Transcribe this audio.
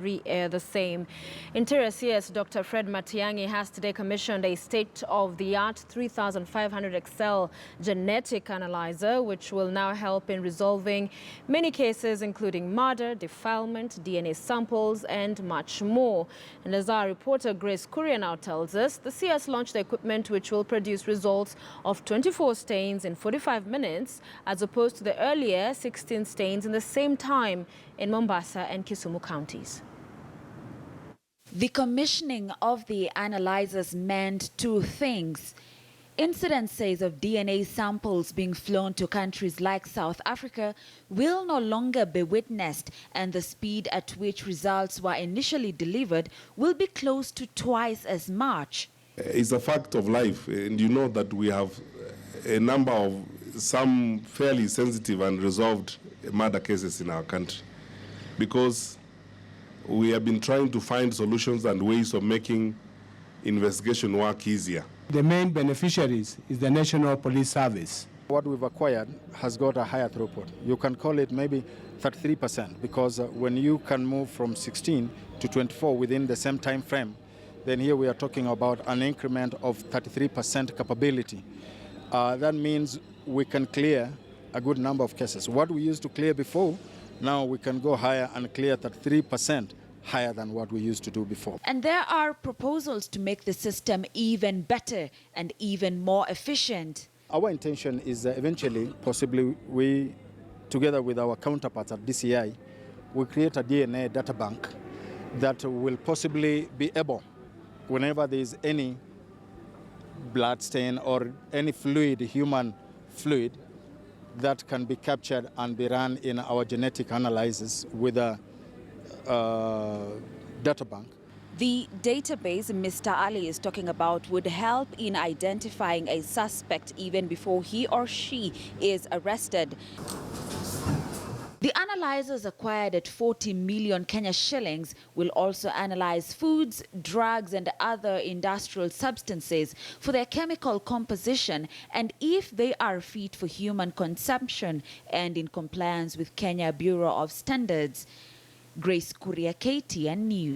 re-air the same. Interior CS Dr. Fred Matiang'i has today commissioned a state-of-the-art 3500 XL genetic analyzer, which will now help in resolving many cases, including murder, defilement, DNA samples, and much more. And as our reporter Grace Kuria now tells us, the CS launched the equipment which will produce results of 24 stains in 45 minutes, as opposed to the earlier 16 stains in the same time in Mombasa and Kisumu counties. The commissioning of the analyzers meant two things. Incidences of DNA samples being flown to countries like South Africa will no longer be witnessed, and the speed at which results were initially delivered will be close to twice as much. It's a fact of life, and you know that we have a number of some fairly sensitive and resolved murder cases in our country, because we have been trying to find solutions and ways of making investigation work easier. The main beneficiaries is the National Police Service. What we've acquired has got a higher throughput. You can call it maybe 33%, because when you can move from 16 to 24 within the same time frame, then here we are talking about an increment of 33% capability. That means we can clear a good number of cases. What we used to clear before, now we can go higher and clear 33% higher than what we used to do before. And there are proposals to make the system even better and even more efficient. Our intention is eventually, possibly, we, together with our counterparts at DCI, will create a DNA data bank that will possibly be able, whenever there is any blood stain or any fluid, human fluid, that can be captured and be run in our genetic analysis with a data bank. The database Mr. Ali is talking about would help in identifying a suspect even before he or she is arrested. The analyzers acquired at 40 million Kenya shillings will also analyze foods, drugs and other industrial substances for their chemical composition and if they are fit for human consumption and in compliance with Kenya Bureau of Standards. Grace Kuria, KTN News.